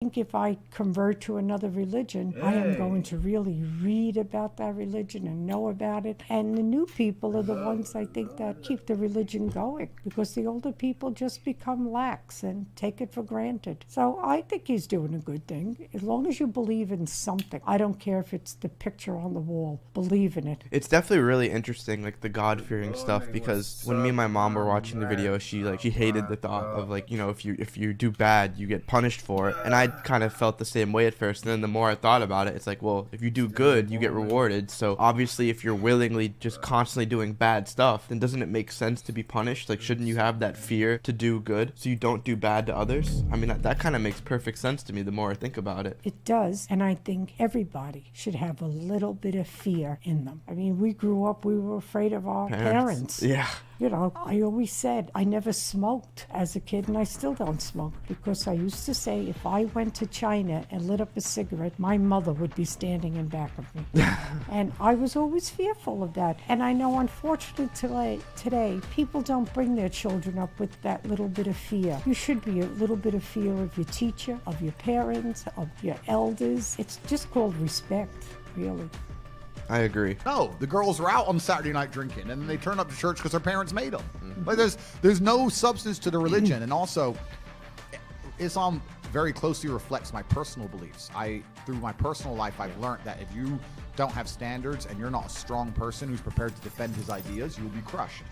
think if I convert to another religion, I am going to really read about that religion and know about it. And the new people are the ones I think that keep the religion going, because the older people just become lax and take it for granted. So I think he's doing a good thing. As long as you believe in something, I don't care if it's the picture on the wall, believe in it. It's definitely really interesting, like the God-fearing stuff, because when me and my mom were watching the video, she hated the thought of, like, you know, if you do bad, you get punished for it. And I kind of felt the same way at first, and then the more I thought about it, it's like, well, if you do good, you get rewarded. So obviously if you're willingly just constantly doing bad stuff, then doesn't it make sense to be punished? Like, shouldn't you have that fear to do good so you don't do bad to others? I mean, that kind of makes perfect sense to me the more I think about it. It does, and I think everybody should have a little bit of fear in them. I mean, we grew up, we were afraid of our parents. Yeah. You know, I always said I never smoked as a kid, and I still don't smoke, because I used to say if I went to China and lit up a cigarette, my mother would be standing in back of me. And I was always fearful of that. And I know, unfortunately, today, people don't bring their children up with that little bit of fear. You should be a little bit of fear of your teacher, of your parents, of your elders. It's just called respect, really. I agree. No, the girls are out on Saturday night drinking, and they turn up to church because their parents made them. Like, there's no substance to the religion, and also, Islam very closely reflects my personal beliefs. Through my personal life, I've learned that if you don't have standards and you're not a strong person who's prepared to defend his ideas, you'll be crushed.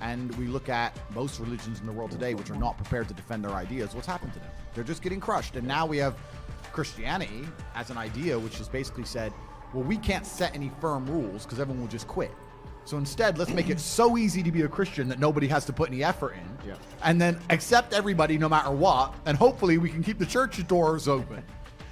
And we look at most religions in the world today which are not prepared to defend their ideas. What's happened to them? They're just getting crushed. And now we have Christianity as an idea which has basically said, well, we can't set any firm rules because everyone will just quit. So instead, let's make it so easy to be a Christian that nobody has to put any effort in. Yeah. And then accept everybody no matter what, and hopefully we can keep the church doors open.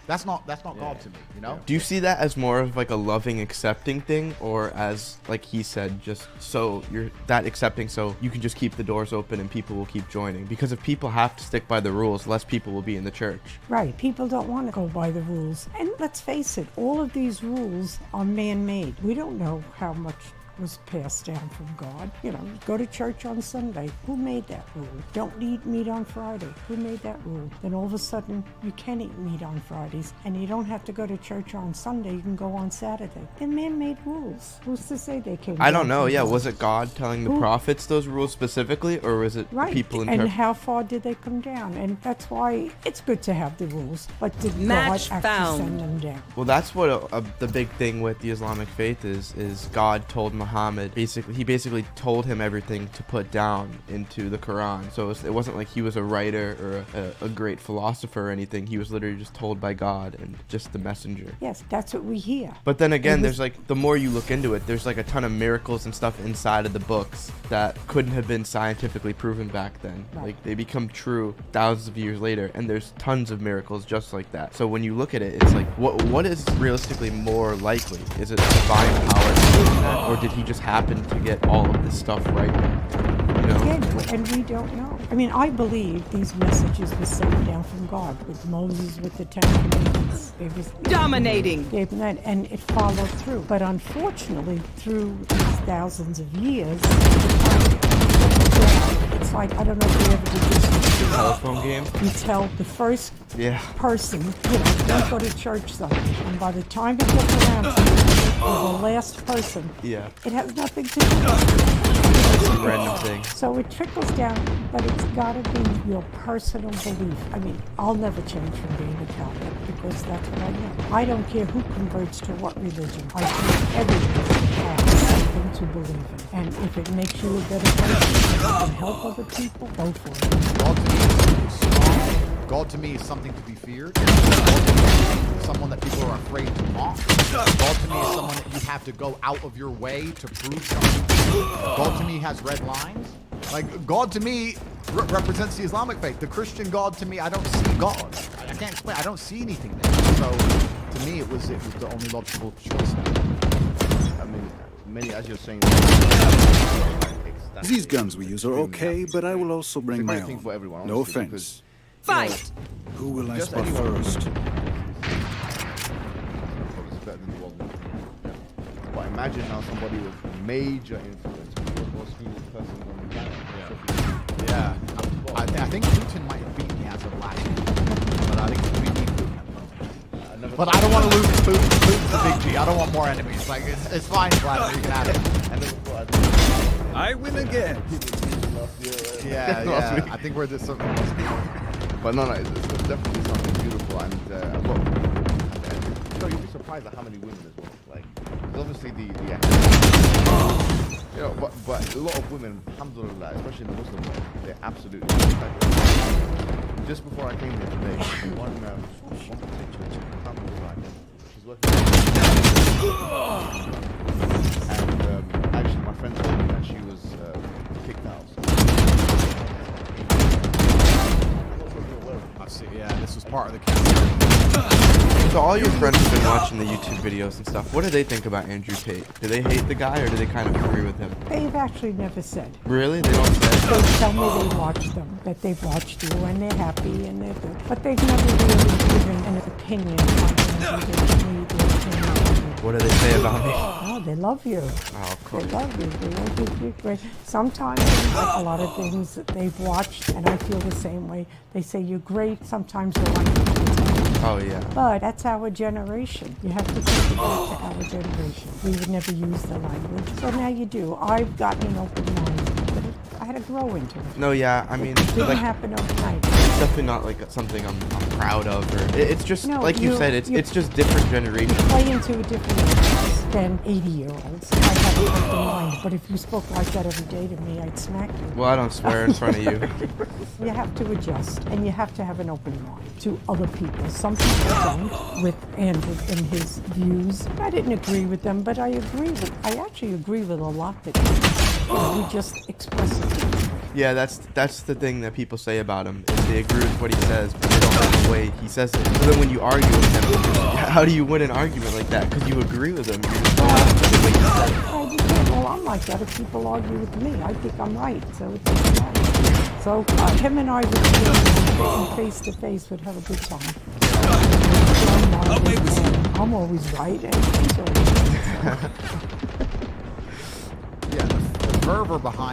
That's not God to me, you know? Do you see that as more of like a loving, accepting thing, or as, like he said, just so you're that accepting so you can just keep the doors open and people will keep joining? Because if people have to stick by the rules, less people will be in the church. Right. People don't want to go by the rules. And let's face it, all of these rules are man-made. We don't know how much was passed down from God. You know, go to church on Sunday. Who made that rule? Don't eat meat on Friday. Who made that rule? Then all of a sudden, you can eat meat on Fridays, and you don't have to go to church on Sunday. You can go on Saturday. They're man-made rules. Who's to say they came? I don't know. Yeah, was it God telling the prophets those rules specifically, or was it people in church? And how far did they come down? And that's why it's good to have the rules, but did God actually send them down? Well, that's what the big thing with the Islamic faith is God told Muhammad, he basically told him everything to put down into the Quran. So it wasn't like he was a writer or a great philosopher or anything. He was literally just told by God and just the messenger. Yes, that's what we hear. But then again, there's like, the more you look into it, there's like a ton of miracles and stuff inside of the books that couldn't have been scientifically proven back then. Right. Like, they become true thousands of years later, and there's tons of miracles just like that. So when you look at it, it's like, what is realistically more likely? Is it divine power, or did he just happen to get all of this stuff right? You know? Yeah, and we don't know. I mean, I believe these messages were sent down from God, with Moses, with the Ten Commandments. It was dominating. Gave them that, and it followed through. But unfortunately, through these thousands of years, it's like, I don't know if you ever did this telephone game. You tell the first person, you know, don't go to church Sunday, and by the time it gets around to the last person, it has nothing to do It's a random thing. So it trickles down, but it's got to be your personal belief. I mean, I'll never change from being a Catholic because that's what I am. I don't care who converts to what religion. I think everyone has something to believe in. And if it makes you a better person, and help other people, go for it. God to me is something to be feared. God to me is someone that people are afraid to mock. God to me is someone that you have to go out of your way to prove something. God to me has red lines. Like, God to me represents the Islamic faith. The Christian God to me, I don't see God. I can't explain. I don't see anything there. So to me, it was the only logical choice now. I mean, many, as you're saying. These guns we use are okay, but I will also bring my own. For everyone, no offense. Fight! Who will I spot first? But imagine now somebody with major influence, who was the most famous person on the planet. I think Putin might have beaten me as of last year, but I think we need to But I don't want to lose Putin. Putin's the big G. I don't want more enemies. Like, it's fine, Vladimir. You can have it. And then before I did, I win again. last year, Yeah, last yeah. week. I think we're just sort of. But no, it's definitely something beautiful, and a lot. You know, you'd be surprised at how many women as well. Like, 'cause obviously the you know, but a lot of women, alhamdulillah, especially in the Muslim world, they're absolutely fantastic. Just before I came here today, one picture, alhamdulillah, she's working. And actually, my friend told me that she was kicked out. I see. Yeah, this was part of the counter. So all your friends have been watching the YouTube videos and stuff. What do they think about Andrew Tate? Do they hate the guy or do they kind of agree with him? They've actually never said. Really? They don't say? They tell me they watch them, that they've watched you, and they're happy and they're good. But they've never really given an opinion on Andrew. They give me their opinion on you. What do they say about me? Oh, they love you. Oh, of They course. love you. They love you. You're great. Sometimes, like a lot of things that they've watched, and I feel the same way. They say you're great. Sometimes they're like, Oh, yeah. but that's our generation. You have to think about to our generation. We would never use the language. So now you do. I've gotten an open mind, but I had to grow into it. No, yeah, I mean, It didn't like, happen overnight. it's definitely not like something I'm proud of. Or it's just, No, like you you- said, it's just different generations. Play into a different audience than 80-year-olds. I have an open mind, but if you spoke like that every day to me, I'd smack you. Well, I don't swear in front of you. You have to adjust, and you have to have an open mind to other people. Some people don't with Andrew and his views. I didn't agree with them, but I actually agree with a lot that we just express it. Yeah, that's the thing that people say about him. Is they agree with what he says, but they don't like the way he says it. So then when you argue with him, how do you win an argument like that? Because you agree with him. You just don't like the way he said it. You can't, well, I'm like that if people argue with me. I think I'm right, so it's right. So him and I would be face to face, would have a good time. I'm always right, and he's always right. Yeah, the fervor behind